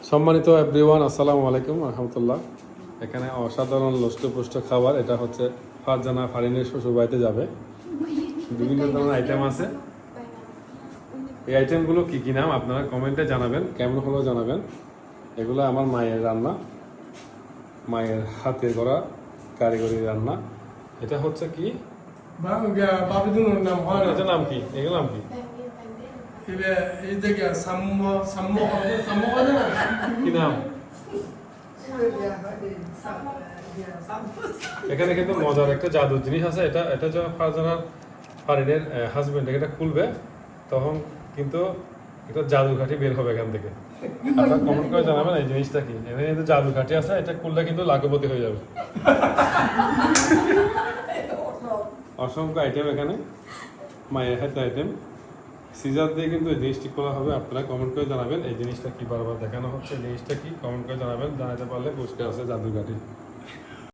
সম্মানিত এভরিওয়ান, আসসালামু আলাইকুম রহমতুল্লাহ। এখানে অসাধারণ লষ্টপুষ্ট খাবার, এটা হচ্ছে ফারজানা ফারিনের শ্বশুরবাড়িতে যাবে। বিভিন্ন ধরনের আইটেম আছে। এই আইটেমগুলো কী কী নাম আপনারা কমেন্টে জানাবেন, কেমন হলো জানাবেন। এগুলো আমার মায়ের রান্না, মায়ের হাতে করা কারিগরি রান্না। এটা হচ্ছে কি, এটার নাম কি, এগুলো নাম কি, কি নাম? এখানে কিন্তু মজার একটা জাদুর জিনিস আছে। এটা এটা যখন ফারজানার ফারিনের হাজবেন্ড এটা খুলবে, তখন কিন্তু একটা জাদু কাঠি বের হবে এখান থেকে। আপনারা কমেন্ট করে জানাবেন এই জিনিসটা কি। এখানে কিন্তু জাদু কাঠি আছে, এটা খুললে কিন্তু লাখপতি হয়ে যাবে। অসংখ্য আইটেম এখানে, মায়ের হাতে আইটেম, সিজার দিয়ে কিন্তু এই জিনিসটি খোলা হবে। আপনারা কমেন্ট করে জানাবেন এই জিনিসটা কি, বারবার দেখানো হচ্ছে, এই জিনিসটা কি কমেন্ট করে জানাবেন। জানাতে পারলে পুরস্কার আছে জাদু কাঠি।